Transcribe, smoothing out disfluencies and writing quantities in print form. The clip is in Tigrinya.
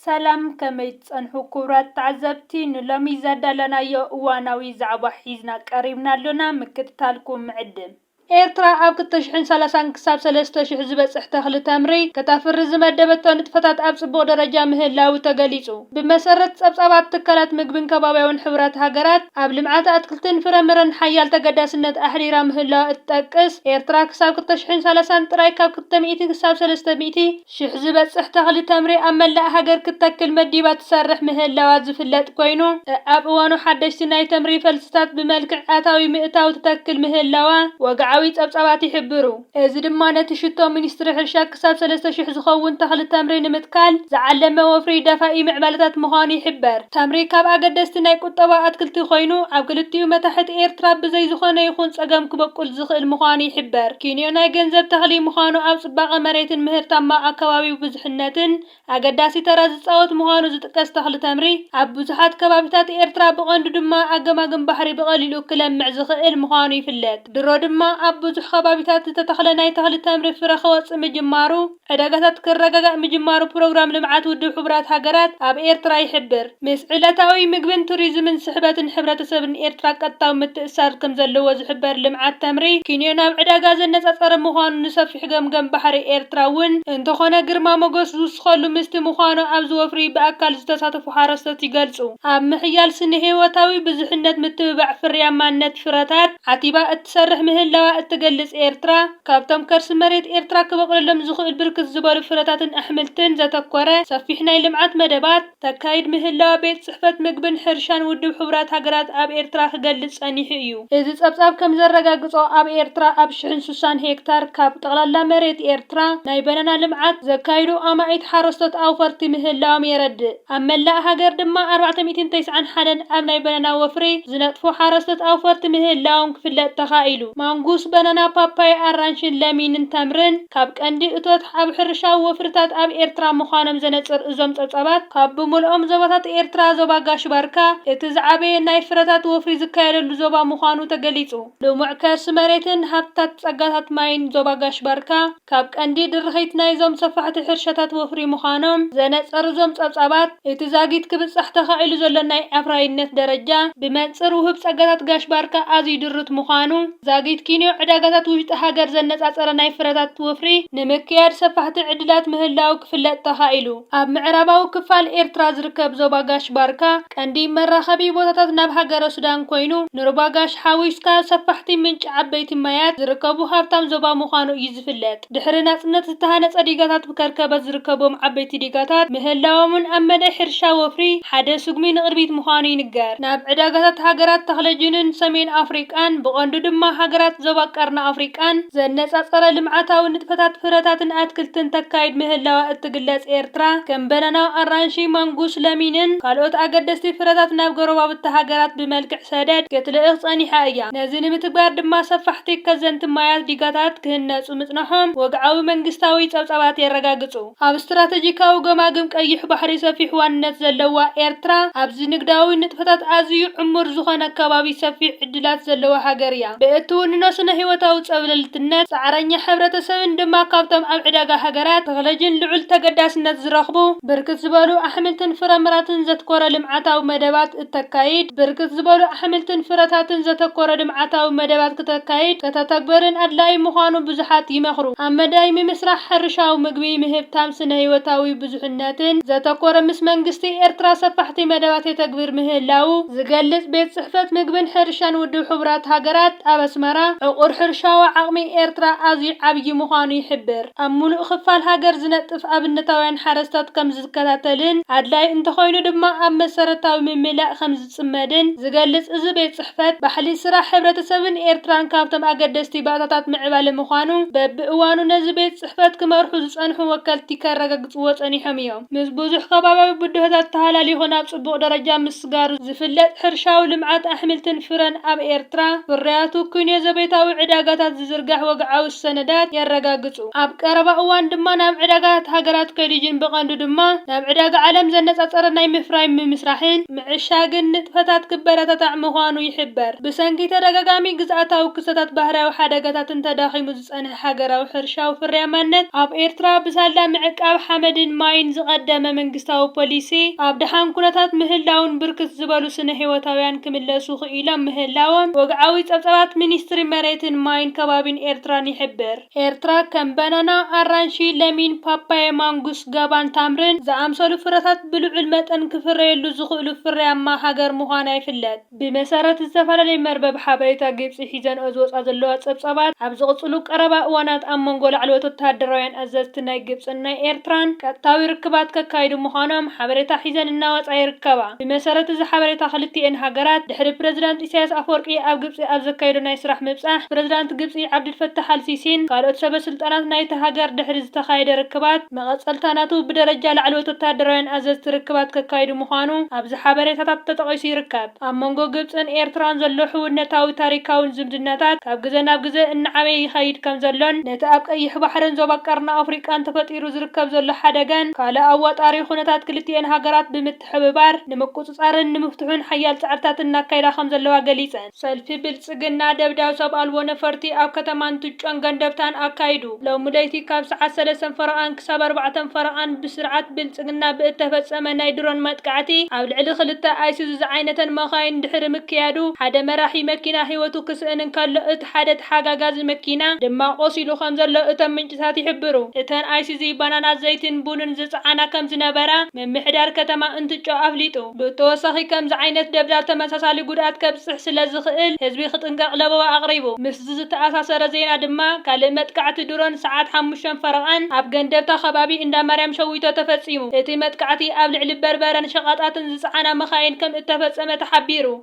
ሰላም ከመይ ጸንሑ ክቡራት ተዓዘብቲ ንሎሚ ዘዳለናዮ እዋናዊ ዛዕባ ሒዝና ቀሪብና ኣሎና ምክትታልኩም ምዕድም ኤርትራ ኣብ 2030 ክሳብ 3000 ዝበጽሕ ተኽሊ ተምሪ ከተፍሪ ዝመደበቶ ንጥፈታት ኣብ ጽቡቕ ደረጃ ምህላው ተገሊጹ። ብመሰረት ጸብጻባት ትካላት ምግብን ከባብያውን ሕብረት ሃገራት ኣብ ልምዓት ኣትክልትን ፍረምረን ሓያል ተገዳስነት ኣሕሪራ ምህላው እትጠቅስ ኤርትራ ክሳብ 2030 ጥራይ ካብ 200 ክሳብ 300 ሽሕ ዝበጽሕ ተኽሊ ተምሪ ኣብ መላእ ሃገር ክትተክል መዲባ ትሰርሕ ምህላዋ ዝፍለጥ ኮይኑ ኣብ እዋኑ ሓደሽቲ ናይ ተምሪ ፈልስታት ብመልክዕ ኣታዊ ምእታው ትተክል ምህላዋ ወግዓዊ ጸብጻባት ይሕብሩ። እዚ ድማ ነቲ ሽቶ ሚኒስትሪ ሕርሻ ክሳብ 3000 ዝኸውን ተኽሊ ተምሪ ንምትካል ዝዓለመ ወፍሪ ደፋኢ ምዕባለታት ምዃኑ ይሕበር። ተምሪ ካብ ኣገደስቲ ናይ ቁጠባ ኣትክልቲ ኮይኑ ኣብ ክልቲኡ መታሕቲ ኤርትራ ብዘይ ዝኾነ ይኹን ጸገም ክበቁል ዝኽእል ምዃኑ ይሕበር። ኪንዮ ናይ ገንዘብ ተኽሊ ምዃኑ ኣብ ጽባቐ መሬትን ምህርታማ ኣከባቢው ብዙሕነትን ኣገዳሲ ተራ ዝጻወት ምዃኑ ዝጥቀስ ተኽሊ ተምሪ ኣብ ብዙሓት ከባቢታት ኤርትራ ብቐንዱ ድማ ኣገማግም ባሕሪ ብቐሊሉ ክለምዕ ዝኽእል ምዃኑ ይፍለጥ። ድሮ ድማ ኣብ ብዙሕ ከባቢታት ዝተተኽለ ናይ ተኽሊ ተምሪ ፍረ ክወጽእ ምጅማሩ ዕዳጋታት ክረጋጋእ ምጅማሩ ፕሮግራም ልምዓት ውድብ ሕብራት ሃገራት ኣብ ኤርትራ ይሕብር። ምስ ዕለታዊ ምግብን ቱሪዝምን ስሕበትን ሕብረተሰብን ኤርትራ ቀጥታዊ ምትእስሳር ከም ዘለዎ ዝሕበር ልምዓት ተምሪ ኪንዮ ናብ ዕዳጋ ዘነጻጸረ ምዃኑ ንሰፊሕ ገምገም ባሕሪ ኤርትራ እውን እንተኾነ ግርማ ሞገስ ዝውስኸሉ ምስቲ ምዃኑ ኣብ ዝወፍሪ ብኣካል ዝተሳተፉ ሓረስቶት ይገልጹ። ኣብ ምሕያል ስነ ህይወታዊ ብዙሕነት ምትብባዕ ፍርያማነት ፍረታት ዓቲባ እትሰርሕ ምህላዋ እትገልጽ ኤርትራ ካብቶም ከርሲ መሬት ኤርትራ ክበቁለሎም ዝኽእል ብርክት ዝበሉ ፍረታትን ኣሕምልትን ዘተኮረ ሰፊሕ ናይ ልምዓት መደባት ተካይድ ምህላዋ ቤት ጽሕፈት ምግብን ሕርሻን ውድብ ሕብራት ሃገራት ኣብ ኤርትራ ክገልጽ ጸኒሑ እዩ። እዚ ጸብጻብ ከም ዘረጋግጾ ኣብ ኤርትራ ኣብ 60 ሄክታር ካብ ጠቕላላ መሬት ኤርትራ ናይ በናና ልምዓት ዘካይዱ ኣማኢት ሓረስቶት ኣውፈርቲ ምህላዎም የረድእ። ኣብ መላእ ሃገር ድማ 491 ኣብ ናይ በናና ወፍሪ ዝነጥፉ ሓረስቶት ኣውፈርቲ ምህላዎም ክፍለጥ ተኻኢሉ። ማንጉስ በናና ፓፓያ ኣራንሽን ለሚንን ተምርን ካብ ቀንዲ እቶት ኣብ ሕርሻዊ ወፍርታት ኣብ ኤርትራ ምዃኖም ዘነጽር እዞም ጸብጻባት ካብ ብምልኦም ዞባታት ኤርትራ ዞባ ጋሽ ባርካ እቲ ዝዓበየ ናይ ፍረታት ወፍሪ ዝካየደሉ ዞባ ምዃኑ ተገሊጹ። ልሙዕ ከርሲ መሬትን ሃብታት ጸጋታት ማይን ዞባ ጋሽ ባርካ ካብ ቀንዲ ድርኺት ናይዞም ሰፋሕቲ ሕርሻታት ወፍሪ ምዃኖም ዘነጽር እዞም ጸብጻባት እቲ ዛጊት ክብጻሕ ተኻኢሉ ዘሎ ናይ ኣፍራይነት ደረጃ ብመንጽር ውህብ ጸጋታት ጋሽ ባርካ ኣዝዩ ድርት ምዃኑ ዛጊት ኪንዮ ዕዳጋታት ውሽጢ ሃገር ዘነጻጸረ ናይ ፍረታት ወፍሪ ንምክያድ ሰፋሕቲ ዕድላት ምህላው ክፍለጥ ተኻኢሉ። ኣብ ምዕራባዊ ክፋል ኤርትራ ዝርከብ ዞባ ጋሽ ባርካ ቀንዲ መራኸቢ ቦታታት ናብ ሃገረ ሱዳን ኮይኑ ንሩባ ጋሽ ሓዊስካ ሰፋሕቲ ምንጪ ዓበይቲ ማያት ዝርከቡ ሃብታም ዞባ ምዃኑ እዩ ዝፍለጥ። ድሕሪ ናጽነት ዝተሃነጸ ዲጋታት ብከርከበት ዝርከቦም ዓበይቲ ዲጋታት ምህላዎምን ኣብ መዳይ ሕርሻ ወፍሪ ሓደ ስጉሚ ንቕድሚት ምዃኑ ይንገር። ናብ ዕዳጋታት ሃገራት ተኽለጅንን ሰሜን ኣፍሪቃን ብቐንዱ ድማ ሃገራት ዞባ ቀርና ኣፍሪቃን ዘነጻጸረ ልምዓታዊ ንጥፈታት ፍረታትን ኣትክልትን ተካይድ ምህላዋ እትግለጽ ኤርትራ ከም በናና፣ ኣራንሺ፣ ማንጉስ፣ ለሚንን ካልኦት ኣገደስቲ ፍረታት ናብ ጎረባብቲ ሃገራት ብመልክዕ ሰደድ ክትልእኽ ጸኒሓ እያ። ነዚ ንምትግባር ድማ ሰፋሕቲ ከዘንቲ ማያት ዲጋታት ክህነጹ ምጽናሖም ወግዓዊ መንግስታዊ ጸብጻባት የረጋግጹ። ኣብ ስትራቴጂካዊ ገማግም ቀይሕ ባሕሪ ሰፊሕ ዋንነት ዘለዋ ኤርትራ ኣብዚ ንግዳዊ ንጥፈታት ኣዝዩ ዕሙር ዝኾነ ከባቢ ሰፊሕ ዕድላት ዘለዋ ሃገር እያ። ብእትውንኖ ስነ ህይወታዊ ጸብለልትነት ጻዕረኛ ሕብረተሰብን ድማ ካብቶም ኣብ ዕዳጋ ሃገራት ተኽለጅን ልዑል ተገዳስነት ዝረኽቡ ብርክት ዝበሉ ኣሕምልትን ፍረምረታትን ዘተኮረ ልምዓታዊ መደባት እተካይድ ብርክት ዝበሉ ኣሕምልትን ፍረታትን ዘተኮረ ልምዓታዊ መደባት ከተካይድ ከተተግበርን ኣድላይ ምዃኑ ብዙሓት ይመኽሩ። ኣብ መዳይ ምምስራሕ ሕርሻዊ ምግቢ ምህብታም ስነ ህይወታዊ ብዙሕነትን ዘተኮረ ምስ መንግስቲ ኤርትራ ሰፋሕቲ መደባት የተግብር ምህላው ዝገልጽ ቤት ጽሕፈት ምግብን ሕርሻን ውድብ ሕብራት ሃገራት ኣብ ኣስመራ ዕቑር ሕርሻዊ ዓቕሚ ኤርትራ ኣዝዩ ዓብዪ ምዃኑ ይሕብር። ኣብ ሙሉእ ክፋል ሃገር ዝነጥፍ ኣብነታውያን ሓረስቶት ከም ዝከታተልን ኣድላይ እንተኾይኑ ድማ ኣብ መሰረታዊ ምምላእ ከም ዝጽመድን ዝገልጽ እዚ ቤት ጽሕፈት ባሕሊ ስራሕ ሕብረተሰብን ኤርትራን ካብቶም ኣገደስቲ ባእታታት ምዕባለ ምዃኑ በብእዋኑ ነዚ ቤት ጽሕፈት ክመርሑ ዝጸንሑ ወከልቲ ከረጋግጽዎ ጸኒሖም እዮም። ምስ ብዙሕ ከባብያዊ ብድሆታት ተሃላሊኹ ናብ ጽቡቕ ደረጃ ምስጋሩ ዝፍለጥ ሕርሻዊ ልምዓት ኣሕምልትን ፍረን ኣብ ኤርትራ ፍርያቱ ኪንዮ ዘቤታዊ ንግዳዊ ዕዳጋታት ዝዝርጋሕ ወግዓዊ ሰነዳት የረጋግጹ። ኣብ ቀረባ እዋን ድማ ናብ ዕዳጋታት ሃገራት ከይድጅን ብቐንዱ ድማ ናብ ዕዳጋ ዓለም ዘነጻጸረ ናይ ምፍራይ ምምስራሕን ምዕሻግን ንጥፈታት ክበረታታዕ ምዃኑ ይሕበር። ብሰንኪ ተደጋጋሚ ግዝኣታዊ ክስተታት ባህርያዊ ሓደጋታትን ተዳኺሙ ዝጸንሐ ሃገራዊ ሕርሻዊ ፍርያማነት ኣብ ኤርትራ ብሳላ ምዕቃብ ሓመድን ማይን ዝቐደመ መንግስታዊ ፖሊሲ ኣብ ድሓን ኩነታት ምህላውን ብርክት ዝበሉ ስነ ህይወታውያን ክምለሱ ክኢሎም ምህላዎም ወግዓዊ ጸብጸባት ሚኒስትሪ መሬትን ማይን ከባቢን ኤርትራን ይሕብር። ኤርትራ ከም ባናና፣ ኣራንሺ፣ ለሚን፣ ፓፓየ፣ ማንጉስ፣ ገባን ታምርን ዝኣምሰሉ ፍረታት ብልዑል መጠን ክፍረየሉ ዝኽእሉ ፍርያማ ሃገር ምዃና ይፍለጥ። ብመሰረት ዝተፈላለዩ መርበብ ሓበሬታ ግብፂ ሒዘን ዝወፃ ዘለዋ ጸብጸባት ኣብ ዝቕጽሉ ቀረባ እዋናት ኣብ መንጎ ላዕለዎት ወተሃደራውያን ኣዘዝቲ ናይ ግብፅን ናይ ኤርትራን ቀጥታዊ ርክባት ከካይዱ ምዃኖም ሓበሬታ ሒዘን እናወፃ ይርከባ። ብመሰረት እዚ ሓበሬታ ክልቲአን ሃገራት ድሕሪ ፕረዚዳንት ኢሳያስ ኣፈወርቂ ኣብ ግብፂ ኣብ ዘካየዱ ናይ ስራሕ ምብጻሕ ፕረዚዳንት ግብፂ ዓብድልፈታሕ አልሲሲን ካልኦት ሰበስልጣናት ናይቲ ሃገር ድሕሪ ዝተኻየደ ርክባት መቐጸልታ ናቱ ብደረጃ ላዕለዎት ወተሃደራውያን ኣዘዝቲ ርክባት ከካይዱ ምዃኑ ኣብዚ ሓበሬታታት ተጠቒሱ ይርከብ። ኣብ መንጎ ግብፅን ኤርትራን ዘሎ ሕውነታዊ ታሪካውን ዝምድናታት ካብ ግዜ ናብ ግዜ እናዓበየ ይኸይድ ከም ዘሎን ነቲ ኣብ ቀይሕ ባሕርን ዞባ ቀርኒ ኣፍሪቃን ተፈጢሩ ዝርከብ ዘሎ ሓደጋን ካልእ ኣዋጣሪ ኩነታት ክልቲአን ሃገራት ብምትሕብባር ንምቁጽጻርን ንምፍትሑን ሓያል ጻዕርታት እናካይዳ ከም ዘለዋ ገሊጸን። ሰልፊ ብልጽግና ደብዳብ ሰብ ኣልቦ ነፈርቲ ኣብ ከተማ እንትጮን ገንደብታን ኣካይዱ ሎሚ ለይቲ ካብ ሰዓት 3 ፈረቓን ክሳብ 4 ፈረቓን ብስርዓት ብልጽግና ብእተፈጸመ ናይ ድሮን መጥቃዕቲ ኣብ ልዕሊ 2 ኣይሱዙ ዝዓይነተን መኻይን ድሕሪ ምክያዱ ሓደ መራሒ መኪና ህይወቱ ክስእን እንከሎ እቲ ሓደ ተሓጋጋዚ መኪና ድማ ቆሲሉ ከም ዘሎ እቶም ምንጭታት ይሕብሩ። እተን ኣይሱዙ ባናና ዘይትን ቡንን ዝጸዓና ከም ዝነበራ ምምሕዳር ከተማ እንትጮ ኣፍሊጡ። ብተወሳኺ ከምዚ ዓይነት ደብዳብ ተመሳሳሊ ጉድኣት ከብጽሕ ስለ ዝኽእል ህዝቢ ክጥንቀቕ ለበዋ ኣቕሪቡ። ምስ ዝተኣሳሰረ ዜና ድማ ካልእ መጥቃዕቲ ድሮን ሰዓት 5 ፈረቓን ኣብ ገንደብታ ከባቢ እንዳ ማርያም ሸዊቶ ተፈጺሙ። እቲ መጥቃዕቲ ኣብ ልዕሊ በርበረን ሸቐጣትን ዝጸዓና መኻይን ከም እተፈጸመ ተሓቢሩ።